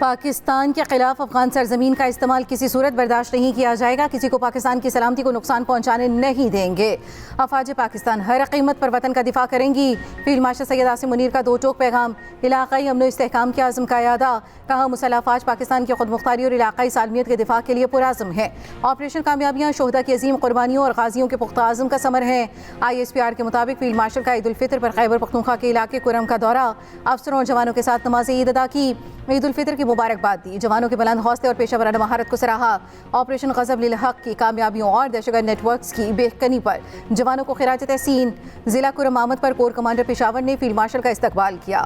पाकिस्तान के खिलाफ अफगान सरजमीन का इस्तेमाल किसी सूरत बर्दाश्त नहीं किया जाएगा। किसी को पाकिस्तान की सलामती को नुकसान पहुंचाने नहीं देंगे। अफवाज पाकिस्तान हर कीमत पर वतन का दिफा करेंगी। फील्ड मार्शल सैयद आसिम मुनीर का दो टोक पैगाम। इलाकाई अमन इस्तेहकाम के आज़म का यादा। कहा मुसल्लह अफवाज पाकिस्तान की खुद मुख्तारी और इलाकाई सालमियत के दिफा के लिए पुराज़म है। ऑपरेशन कामयाबियाँ शोहदा की अजीम कुर्बानियों और गाजियों के पुख्ता आज़म का समर है। ISPR के मुताबिक फील्ड मार्शल का ईद उल फितर पर खैबर पख्तूनख्वा के इलाके कुरम का दौरा। अफसरों और जवानों के साथ नमाज ईद अदा की। ईद उल फितर की मुबारकबाद दी। जवानों के बुलंद हौसले और पेशा वराना महारत को सराहा। ऑपरेशन गज़ब लिल हक़ की कामयाबियों और दहशतगर्द नेटवर्क्स की बेहकनी पर जवानों को खिराज तहसीन। जिला कुरम आमद पर कोर कमांडर पेशावर ने फील्ड मार्शल का इस्तकबाल किया।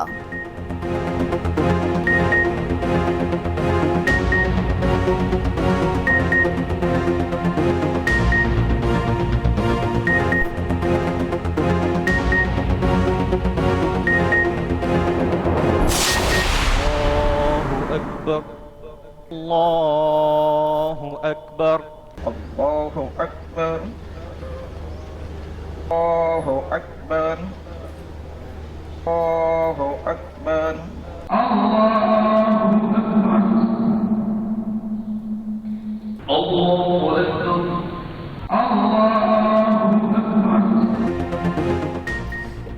अल्लाहु अकबर, अल्लाहु अकबर, अल्लाहु अकबर, अल्लाहु अकबर, अल्लाहु अकबर, अल्लाहु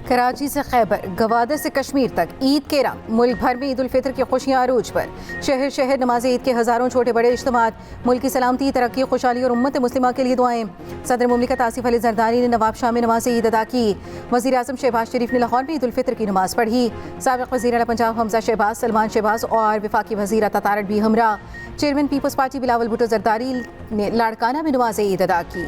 कराची से खैबर, गवादर से कश्मीर तक ईद के रंग। मुल्क भर में ईद उल फितर की खुशियां अरूज पर। शहर शहर नमाज ईद के हज़ारों छोटे बड़े इज्तिमात। मुल्क की सलामती, तरक्की, खुशहाली और उम्मत मुस्लिमा के लिए दुआएं। सदर मुमलिकत आसिफ अली जरदारी ने नवाब शाह में नमाज ईद अदा की। वज़ीर आज़म शहबाज शरीफ ने लाहौर में ईद उल फितर की नमाज पढ़ी। साबिक़ वज़ीर आला पंजाब हमजा शहबाज, सलमान शहबाज और वफाकी वज़ीर अता तारड़ भी हमरा। Chairman Peoples Party Bilawal Bhutto Zardari ने लाड़काना में नमाज ईद अदा की।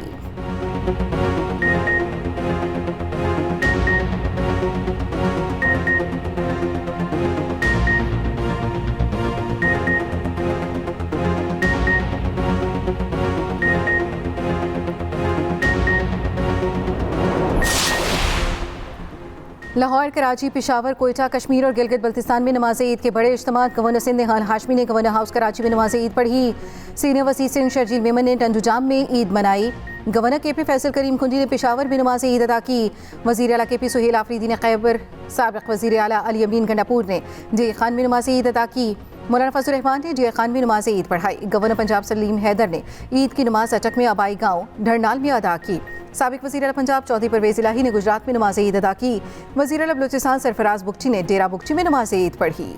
लाहौर, कराची, पेशावर, कोयटा, कश्मीर और गिलगित बल्तिस्तान में नमाज ईद के बड़े इज्तिमा। गवर्नर सिंध निहाल हाशमी ने गवर्नर हाउस कराची में नमाज ईद पढ़ी। सीनियर वज़ीर सिंध शर्जील मेमन ने टंडुजाम में ईद मनाई। गवर्नर KP फैसल करीम खुंडी ने पेशावर में नमाज ईद अदा की। वज़ीर आला KP सुहेल आफरीदी ने खैबर, साबिक़ वज़ीर आला अली अमीन गंडापुर ने DA खान में नमाज ईद अदा की। मौलाना फजल रहमान ने DA खान में नमाज ईद पढ़ाई। गवर्नर पंजाब सलीम हैदर ने ईद की नमाज अटक में आबाई गाँव ढरनाल में अदा की। साबिक़ वज़ीर आला पंजाब चौधरी परवेज़ इलाही ने गुजरात में नमाज ईद अदा की। वज़ीर आला बलूचिस्तान सरफराज बुगची ने डेरा बुगची में नमाज ईद पढ़ी।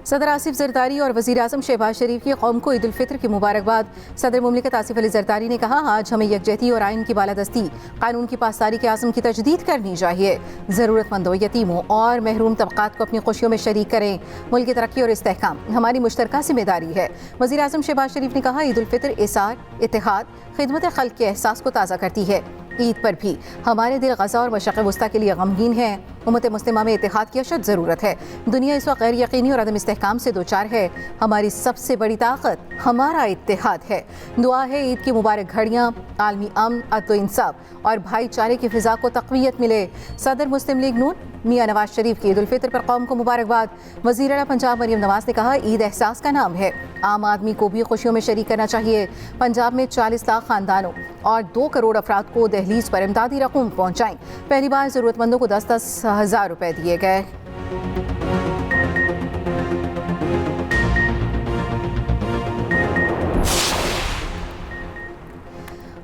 सदर आसिफ जरदारी और वज़ीर आज़म शहबाज शरीफ की कौम को ईद उल फितर की मुबारकबाद। सदर मुमलिकत आसिफ अली जरदारी ने कहा, आज हमें यकजहती और आइन की बालादस्ती, कानून की पासदारी के आज़म की तजदीद करनी चाहिए। ज़रूरतमंदों, यतीमों और महरूम तबक़ात को अपनी खुशियों में शरीक करें। मुल्क की तरक्की और इस्तेहकाम हमारी मुश्तरका जिम्मेदारी है। वज़ीर आज़म शहबाज शरीफ ने कहा, ईद उल फितर इसार, इत्तेहाद, खिदमत खल्क़ के एहसास को ताज़ा करती है। ईद पर भी हमारे दिल गज़ा और मशक़ वस्ता के लिए गमगीन है। उम्मत मुस्लिमा में इत्तेहाद की अशद ज़रूरत है। दुनिया इस वक्त गैर यकीनी और अदम इस्तेहकाम से दो चार है। हमारी सबसे बड़ी ताकत हमारा इत्तेहाद है। दुआ है ईद की मुबारक घड़ियाँ, आलमी अमन, अदल इंसाफ और भाईचारे की फ़िज़ा को तक़वियत मिले। सदर मुस्लिम लीग नून मियाँ नवाज शरीफ की ईद उल फितर पर कौम को मुबारकबाद। वज़ीर आला पंजाब मरियम नवाज ने कहा, ईद एहसास का नाम है। आम आदमी को भी खुशियों में शरीक करना चाहिए। पंजाब में 40 लाख ख़ानदानों और 2 करोड़ अफराद को दहलीज पर इमदादी रकूम पहुँचाई। पहली बार ज़रूरतमंदों को 10-10 हज़ार रुपये दिए गए।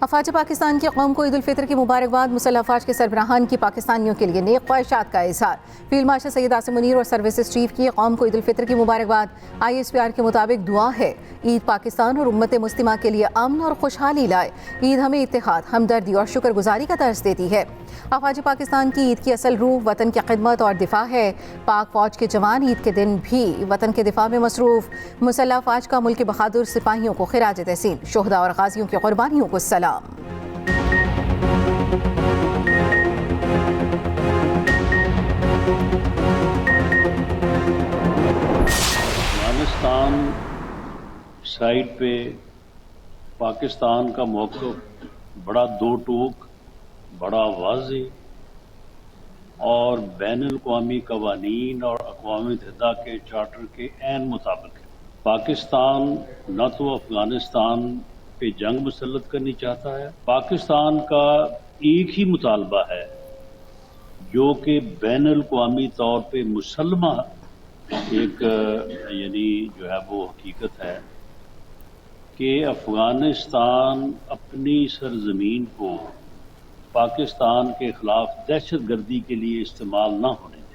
अफवाज पाकिस्तान की कौम को ईद उल फितर की मुबारकबाद। मुसल्लह अफवाज के सरबराहान की पाकिस्तानियों के लिए नेक ख्वाहिशात का इज़हार। फील्ड मार्शल सैयद आसिम मुनीर और सर्विसेज चीफ की कौम को ईद उल फितर की मुबारकबाद। ISPR के मुताबिक दुआ है, ईद पाकिस्तान और उम्मत मुस्लिमा के लिए अमन और खुशहाली लाए। ईद हमें इत्तेहाद, हमदर्दी और शुक्रगुजारी का दर्स देती है। अफवाज पाकिस्तान की ईद की असल रूह वतन की खिदमत और दिफा है। पाक फौज के जवान ईद के दिन भी वतन के दिफा में मसरूफ़। मुसल्लह अफवाज का मुल्क के बहादुर सिपाहियों को खिराज तहसीन। शोहदा और गाजियों की कुर्बानियों को सलाम। अफगानिस्तान साइड पे पाकिस्तान का मौक़िफ़ बड़ा दो टूक, बड़ा वाज़ेह और बैनुल-अक़वामी क़वानीन और अक़वाम मुत्तहिदा के चार्टर के ऐन मुताबिक है। पाकिस्तान न तो अफ़गानिस्तान पे जंग मुसल्लत करनी चाहता है, पाकिस्तान का एक ही मुतालबा है जो कि बैनुल-अक़वामी तौर पे मुसल्लमा एक यानी जो है वो हकीकत है कि अफ़गानिस्तान अपनी सरज़मीन को पाकिस्तान के खिलाफ दहशतगर्दी के लिए इस्तेमाल न होने दें।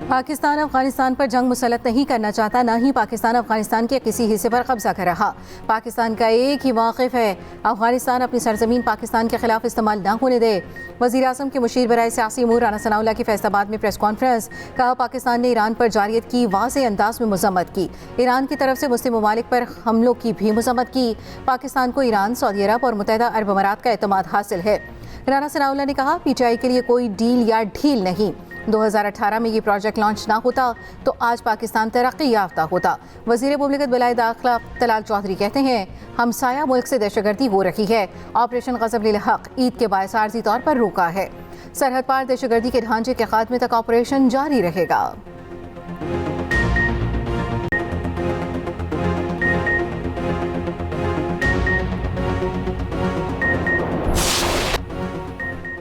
पाकिस्तान अफगानिस्तान पर जंग मुसल्लत नहीं करना चाहता, न ही पाकिस्तान अफगानिस्तान के किसी हिस्से पर कब्जा कर रहा। पाकिस्तान का एक ही मौक़िफ़ है, अफगानिस्तान अपनी सरजमीन पाकिस्तान के खिलाफ इस्तेमाल न होने दे। वज़ीर आज़म के मुशीर बराए सियासी अमूर राना सनाउल्लाह की फैसलाबाद में प्रेस कॉन्फ्रेंस। कहा, पाकिस्तान ने ईरान पर जारियत की वाज़ेह अंदाज में मज़म्मत की, ईरान की तरफ से मुस्लिम ममालिक पर हमलों की भी मज़म्मत की। पाकिस्तान को ईरान, सऊदी अरब और मुत्तहिदा अरब अमारात का एतमाद हासिल है। राना सनाउल्लाह ने कहा, PTI के लिए कोई डील या ढील नहीं। 2018 में ये प्रोजेक्ट लॉन्च ना होता तो आज पाकिस्तान तरक्की याफ्ता होता। वज़ीर मुमलिकत बलाए दाखिला तलाल चौधरी कहते हैं, हमसाया मुल्क से दहशतगर्दी हो रही है। ऑपरेशन ग़ज़ब-ए हक़ ईद के बायस आर्जी तौर पर रोका है। सरहद पार दहशतगर्दी के ढांचे के खात्मे तक ऑपरेशन जारी रहेगा।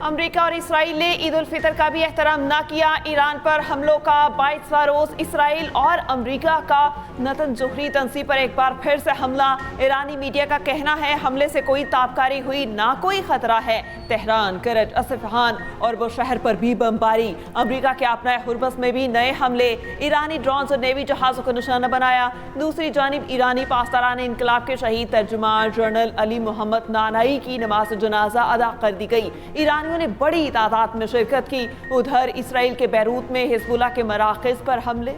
अमेरिका और इसराइल ने ईद उल फितर का भी एहतराम न किया। ईरान पर हमलों का 22वां रोज इसराइल और अमेरिका का नतन जोहरी तंसीब पर एक बार फिर से हमला। ईरानी मीडिया का कहना है हमले से कोई ताबकारी हुई, ना कोई खतरा है। तेहरान, करज, असफहान और वो शहर पर भी बमबारी। अमेरिका के अपना हुर्मस में भी नए हमले, ईरानी ड्रोन और नेवी जहाज़ों को निशाना बनाया। दूसरी जानिब ईरानी पासदारान इनकलाब के शहीद तर्जुमान जनरल अली मोहम्मद नानाई की नमाज जनाजा अदा कर दी गई। ईरानियों ने बड़ी तादाद में शिरकत की। उधर इसराइल के बैरूत में हिजबुल्लाह के मराकज़ पर हमले।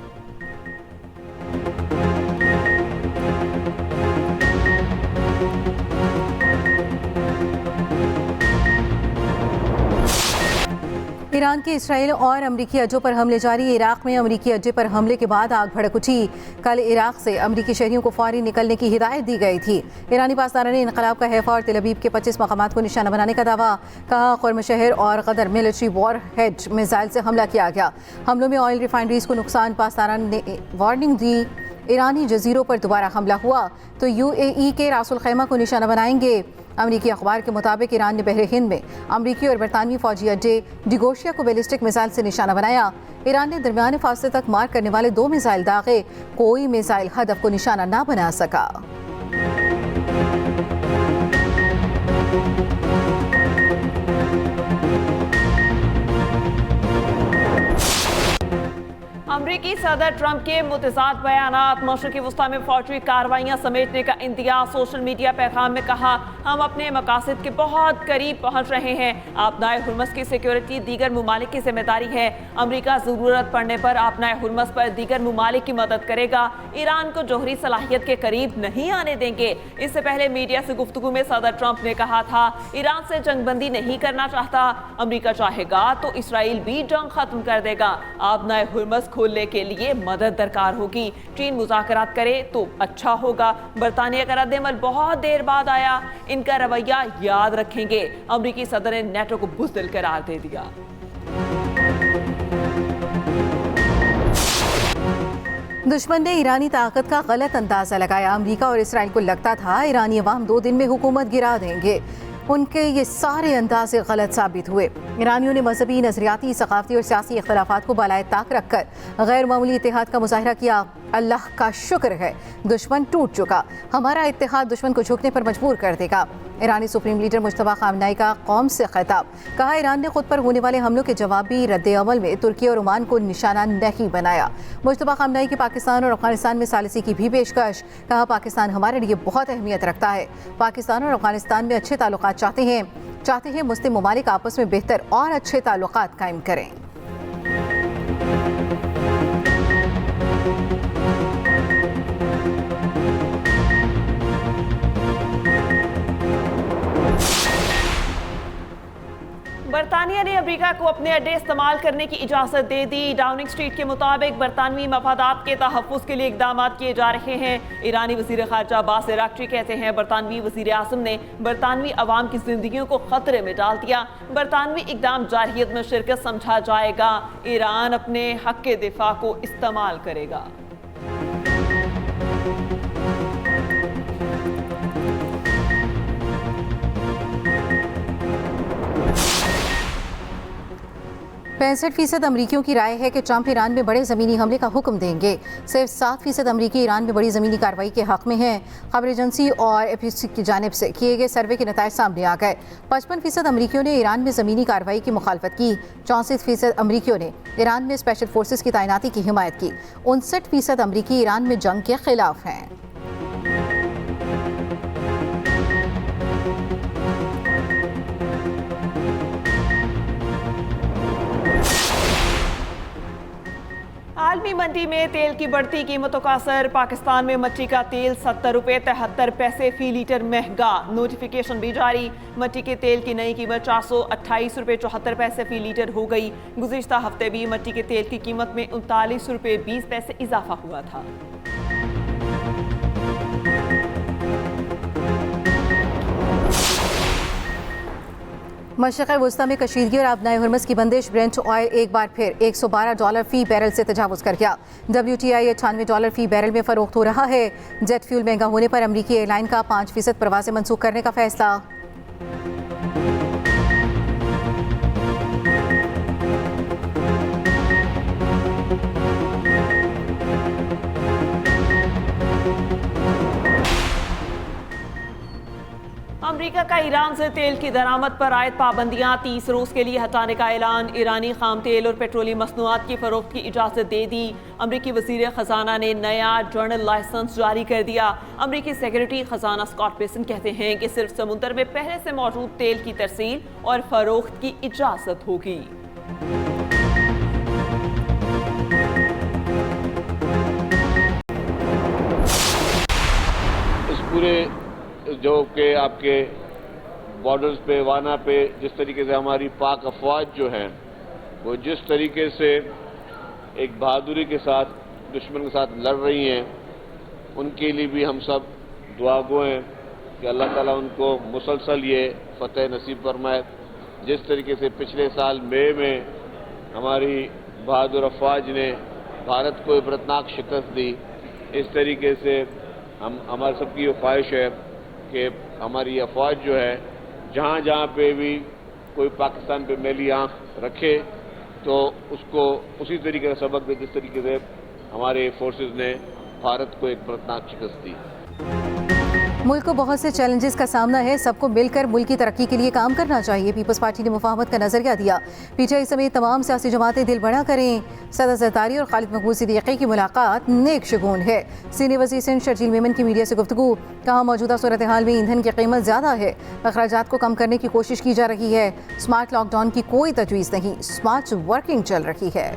ईरान के इसराइल और अमरीकी अड्डों पर हमले जारी। इराक में अमरीकी अड्डे पर हमले के बाद आग भड़क उठी। कल इराक से अमरीकी शहरियों को फौरी निकलने की हिदायत दी गई थी। ईरानी पासदारों ने इनकलाब का हैफा और तेल अवीव के 25 मकामात को निशाना बनाने का दावा। कहा, खुर्म शहर और गदर मिलिट्री वॉर हेड मिसाइल से हमला किया गया। हमलों में ऑयल रिफाइनरीज को नुकसान। पासदारान ने वार्निंग दी, ईरानी जजीरों पर दोबारा हमला हुआ तो UAE के रासुल खैमा को निशाना बनाएंगे। अमरीकी अखबार के मुताबिक ईरान ने बहरे हिंद में अमरीकी और बरतानवी फौजी अड्डे डिगोशिया को बैलिस्टिक मिसाइल से निशाना बनाया। ईरान ने दरमियाने फासले तक मार करने वाले 2 मिसाइल दागे। कोई मिसाइल हदफ को निशाना ना बना सका। अमरीकी सदर ट्रंप के मुतज़ाद बयानात, मशरिक़ी वुस्ता में फौजी कार्रवाइयाँ समेटने का इंतज़ार। सोशल मीडिया पैगाम में कहा, हम अपने मकासद के बहुत करीब पहुँच रहे हैं। आपनाए हुर्मस की सिक्योरिटी दीगर ममालिक की जिम्मेदारी है। अमरीका ज़रूरत पड़ने पर आपनाए हुर्मस पर दीगर ममालिक की मदद करेगा। ईरान को जोहरी सलाहियत के करीब नहीं आने देंगे। इससे पहले मीडिया से गुफ्तगू में सदर ट्रंप ने कहा था, ईरान से जंगबंदी नहीं करना चाहता। अमरीका चाहेगा तो इसराइल भी जंग खत्म कर देगा। आपनाए हुर्मस खोलने के लिए मदद दरकार होगी। चीन मुज़ाकरात करे तो अच्छा होगा। बरतानिया का रद्द-ए-अमल बहुत देर बाद आया। इनका रवैया याद रखेंगे। अमरीकी सदर ने नेटो को बुज़दिल करार दे दिया। दुश्मन ने ईरानी ताकत का गलत अंदाजा लगाया। अमरीका और इसराइल को लगता था ईरानी अवाम 2 दिन में हुकूमत गिरा देंगे। उनके ये सारे अंदाजे गलत साबित हुए। ईरानियों ने मजहबी, नजरियाती, सकाफती और सियासी इख्तलाफात को बालाए ताक रखकर गैर मामूली इत्तेहाद का मुजाहिरा किया। अल्लाह का शुक्र है दुश्मन टूट चुका। हमारा इत्तेहाद दुश्मन को झुकने पर मजबूर कर देगा। ईरानी सुप्रीम लीडर मुश्तबा खामनाई का कौम से खिताब। कहा, ईरान ने खुद पर होने वाले हमलों के जवाबी रद्द-ए-अमल में तुर्की और ओमान को निशाना नहीं बनाया। मुश्तबा खामनाई की पाकिस्तान और अफगानिस्तान में सालिसी की भी पेशकश। कहा, पाकिस्तान हमारे लिए बहुत अहमियत रखता है। पाकिस्तान और अफगानिस्तान में अच्छे ताल्लुकात चाहते हैं मुस्लिम ममालिक आपस में बेहतर और अच्छे ताल्लुकात कायम करें। बरतानिया ने अमेरिका को अपने अड्डे इस्तेमाल करने की इजाजत दे दी। डाउनिंग स्ट्रीट के मुताबिक बरतानवी मफादात के तहफ़्फ़ुज़ के लिए इक़दाम किए जा रहे हैं। ईरानी वज़ीर ख़ारिजा अब्बास अराग़ची कहते हैं बरतानवी वज़ीर आज़म ने बरतानवी अवाम की ज़िंदगियों को ख़तरे में डाल दिया। बरतानवी इक़दाम जारहियत में शिरकत समझा जाएगा। ईरान अपने हक़ के दिफा को इस्तेमाल करेगा। %65 अमरीकियों की राय है कि ट्रंप ईरान में बड़े ज़मीनी हमले का हुक्म देंगे। सिर्फ 7% अमरीकी ईरान में बड़ी ज़मीनी कार्रवाई के हक़ में हैं। खबर एजेंसी और एपीसी की जानिब से किए गए सर्वे के नताइज सामने आ गए। 55% अमरीकियों ने ईरान में ज़मीनी कार्रवाई की मुखालफत की। 64% अमरीकियों ने ईरान में स्पेशल फोर्सेस की तैनाती की हिमायत की। 59% अमरीकी ईरान में जंग के खिलाफ हैं। आलमी मंडी में तेल की बढ़ती कीमतों का असर। पाकिस्तान में मट्टी का तेल 70 रुपये 73 पैसे फी लीटर महंगा। नोटिफिकेशन भी जारी। मट्टी के तेल की नई कीमत 428 रुपये 74 पैसे फी लीटर हो गई। गुज़िश्ता हफ्ते भी मट्टी के तेल की कीमत में 39 रुपये 20 पैसे इजाफा हुआ था। मशरिक़ वस्ता में कशीदगी और आबनाए हुर्मस की बंदिश। ब्रेंट ऑयल एक बार फिर $112 फ़ी बैरल से तजावुज़ कर गया। WTI $98 फ़ी बैरल में फ़रोख्त हो रहा है। जेट फ्यूल महंगा होने पर अमरीकी एयरलाइन का 5% परवाज़ें मनसूख करने का फैसला। अमेरिका का ईरान से तेल की दरामद पर आयद पाबंदियां 30 रोज के लिए हटाने का ऐलान। ईरानी खाम तेल और पेट्रोलियम मसनूआत की फरोख्त की इजाज़त दे दी। अमरीकी वज़ीर ख़जाना ने नया जर्नल लाइसेंस जारी कर दिया। अमरीकी सेक्रेटरी ख़जाना स्कॉट बेसन कहते हैं कि सिर्फ समुद्र में पहले से मौजूद तेल की तरसील और फरोख्त की इजाज़त होगी। इस पूरे जो कि आपके बॉर्डर्स पे वाना पे जिस तरीके से हमारी पाक अफवाज जो हैं वो जिस तरीके से एक बहादुरी के साथ दुश्मन के साथ लड़ रही हैं, उनके लिए भी हम सब दुआगो हैं कि अल्लाह ताला उनको मुसलसल ये फतेह नसीब फरमाए। जिस तरीके से पिछले साल मई में हमारी बहादुर अफवाज ने भारत को इबरतनाक शिकस्त दी, इस तरीके से हमारे सबकी ये ख्वाहिश है कि हमारी अफवाज जो है जहाँ जहाँ पे भी कोई पाकिस्तान पे मैली आंख रखे तो उसको उसी तरीके का सबक दे जिस तरीके से हमारे फोर्सेस ने भारत को एक इबरतनाक शिकस्त दी। मुल्क को बहुत से चैलेंजेस का सामना है, सबको मिलकर मुल्क की तरक्की के लिए काम करना चाहिए। पीपल्स पार्टी ने मुफाहमत का नजरिया दिया। पीटीआई समेत तमाम सियासी जमातें दिल बड़ा करें। सदर ज़रदारी और खालिद मकबूल सिद्दीकी की मुलाकात नेक शुगून है। सीनियर वज़ीर सिंध शर्जील मेमन की मीडिया से गुफ्तगू। कहा मौजूदा सूरत हाल में ईंधन की कीमत ज़्यादा है, अखराजात को कम करने की कोशिश की जा रही है। स्मार्ट लॉकडाउन की कोई तजवीज़ नहीं, स्मार्ट वर्किंग चल रही है।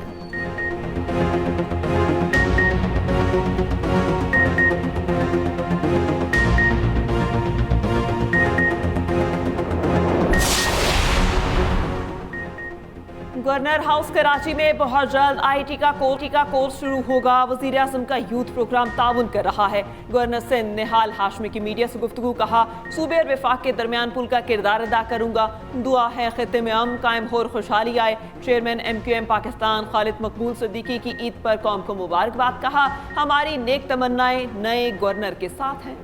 गवर्नर हाउस कराची में बहुत जल्द IT का कोर्स शुरू होगा। वज़ीर आज़म का यूथ प्रोग्राम ताउन कर रहा है। गवर्नर सिंध निहाल हाशमी की मीडिया से गुफ्तगू। कहा सूबे और वफाक के दरमियान पुल का किरदार अदा करूंगा। दुआ है खित्ते में अमन कायम हो और खुशहाली आए। चेयरमैन MQM पाकिस्तान खालिद मकबूल सिद्दीकी की ईद पर कौम को मुबारकबाद। कहा हमारी नेक तमन्नाएं नए गवर्नर के साथ हैं।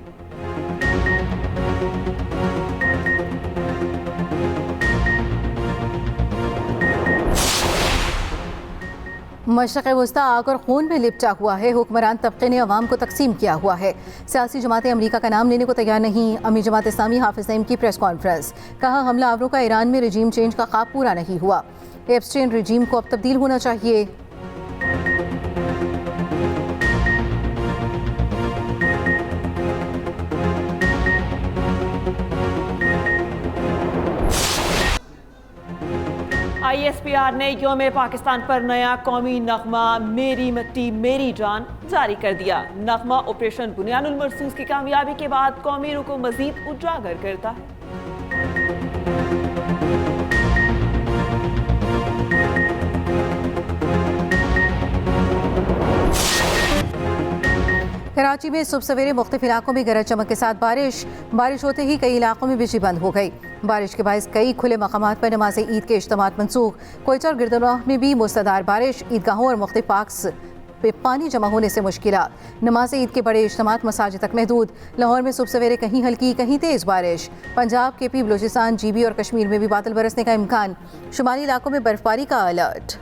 मशरिक़ वस्ता आग और खून में लिपटा हुआ है। हुक्मरान तबके ने अवाम को तकसीम किया हुआ है। सियासी जमातें अमरीका का नाम लेने को तैयार नहीं। अमीर जमात इस्लामी हाफिज़ नईम की प्रेस कॉन्फ्रेंस। कहा हमला आवरों का ईरान में रजीम चेंज का ख्वाब पूरा नहीं हुआ। एप्स्टीन रजीम को अब तब्दील होना चाहिए। ISPR ने यौम पाकिस्तान पर नया कौमी नगमा मेरी मिट्टी मेरी जान जारी कर दिया। नगमा ऑपरेशन बुनियानुल मरसूस की कामयाबी के बाद कौमी रूह को मजीद उजागर करता है। कराची में सुबह सवेरे मुख्तलिफ इलाकों में गरज चमक के साथ बारिश होते ही कई इलाकों में बिजली बंद हो गई। बारिश के बायस कई खुले मकामात पर नमाज ईद के इज्तिमात मनसूख। कोयटा और गिरदनवाह में भी मूसलाधार बारिश, ईदगाहों और मुख्तलिफ पार्क्स पे पानी जमा होने से मुश्किलात। नमाज ईद के बड़े इज्तिमात मसाजिद तक महदूद। लाहौर में सुबह सवेरे कहीं हल्की कहीं तेज़ बारिश। पंजाब, केपी, बलूचिस्तान, GB और कश्मीर में भी बादल बरसने का इम्कान। शुमाली इलाकों में बर्फबारी का alert.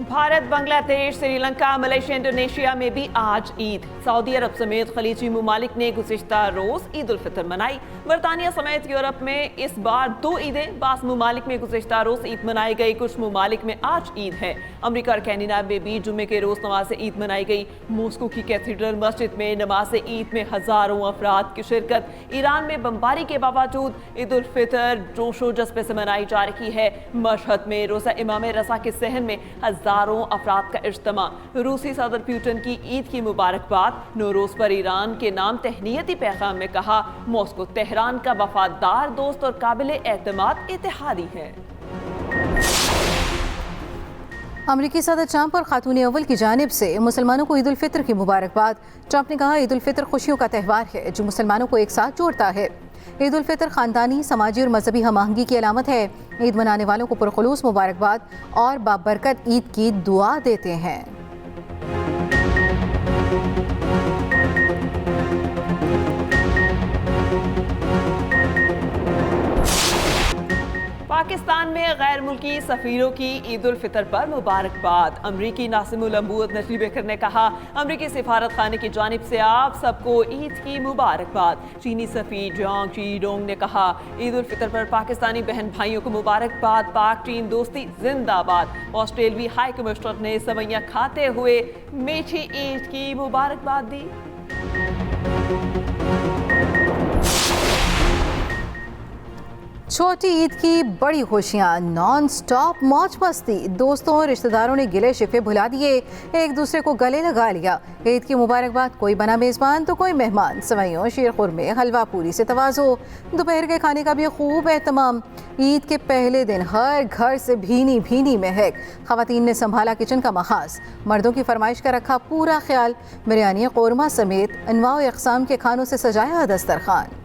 Bharat, Bangladesh, Sri Lanka, Malaysia, Indonesia में भी आज ईद। सऊदी अरब समेत खलीजी मुमालिक ने गुज़िश्ता रोज़ ईद उल फितर मनाई। बरतानिया समेत यूरोप में इस बार 2 ईदें। बास मुमालिक में गुज़िश्ता रोज़ ईद मनाई गई, कुछ मुमालिक में आज ईद है। अमरीका और कैनेडा में भी जुम्मे के रोज़ नमाज ईद मनाई गई। मॉस्को की कैथीड्रल मस्जिद में नमाज ईद में हज़ारों अफराद की शिरकत। ईरान में बमबारी के बावजूद ईद उल फितर जोशो जज्बे से मनाई जा रही है। मशहद में रोज़ा इमाम रज़ा के सहन में हज़ारों अफराद का इज्तिमा। रूसी सदर पुतिन की ईद की मुबारकबाद। नौरोज पर ईरान के नाम तहनीयती पैगाम में कहा, मॉस्को तेहरान का वफादार दोस्त और काबिल एतमाद इत्तेहादी है। अमरीकी सदर ट्रंप और खातून अव्वल की जानिब से मुसलमानों को ईद उल फितर की मुबारकबाद। ट्रंप ने कहा, ईद उल फितर खुशियों का त्यौहार है जो मुसलमानों को एक साथ जोड़ता है। ईद उल फितर ख़ानदानी, समाजी और मजहबी हम-आहंगी की अलामत है। ईद मनाने वालों को पुरखुलूस मुबारकबाद और बाबरकत ईद की दुआ देते हैं। पाकिस्तान में गैर मुल्की सफीरों की ईद उल फितर पर मुबारकबाद। अमरीकी नासिमुल अम्बूद नजरी बेकर ने कहा, अमरीकी सिफारत खाने की जानिब से आप सबको ईद की मुबारकबाद। चीनी सफीर जियांग चीडोंग ने कहा, ईद उल फितर पर पाकिस्तानी बहन भाइयों को मुबारकबाद। पाक चीन दोस्ती जिंदाबाद। ऑस्ट्रेलवी हाई कमिश्नर ने सवैयां खाते हुए मीठी ईद की मुबारकबाद दी। छोटी ईद की बड़ी खुशियां, नॉन स्टॉप मौज मस्ती। दोस्तों और रिश्तेदारों ने गिले शिकवे भुला दिए, एक दूसरे को गले लगा लिया। ईद की मुबारकबाद। कोई बना मेज़बान तो कोई मेहमान। सवैयों, शीर खुरमे, हलवा पूरी से तवाज़ो। दोपहर के खाने का भी खूब एहतमाम। ईद के पहले दिन हर घर से भीनी भीनी महक। ख़वातीन ने संभाला किचन का मखास। मर्दों की फरमाइश का रखा पूरा ख्याल। बिरयानी, कौरमा समेत अनवा व अक़साम के खानों से सजाया दस्तरखान।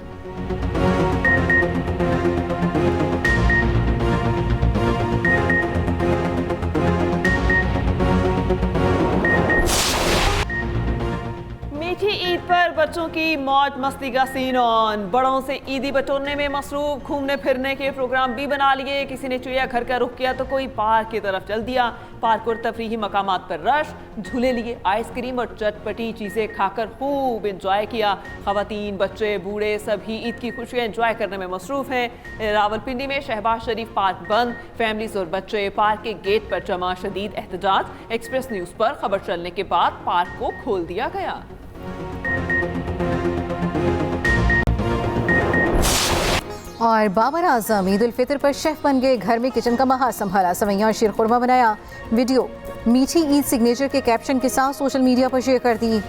मीठी ईद पर बच्चों की मौज मस्ती का सीन ऑन। बड़ों से ईदी बटोरने में मसरूफ। घूमने फिरने के प्रोग्राम भी बना लिए। किसी ने चिड़ियाघर का रुख किया तो कोई पार्क की तरफ चल दिया। पार्क और तफरीही मकामात पर रश। झूले लिए, आइसक्रीम और चटपटी चीज़ें खाकर खूब इंजॉय किया। ख़वातीन, बच्चे, बूढ़े सभी ईद की खुशियाँ इंजॉय करने में मसरूफ हैं। रावलपिंडी में शहबाज शरीफ पार्क बंद। फैमिलीज और बच्चे पार्क के गेट पर जमा। शदीद एहतजाज। एक्सप्रेस न्यूज़ पर खबर चलने के बाद पार्क को खोल दिया गया। और बाबर आजम ईद उल फितर पर शेफ बन गए। घर में किचन का महा संभाला। सवैयां और शीर खुरमा बनाया। वीडियो मीठी ईद सिग्नेचर के कैप्शन के साथ सोशल मीडिया पर शेयर कर दी।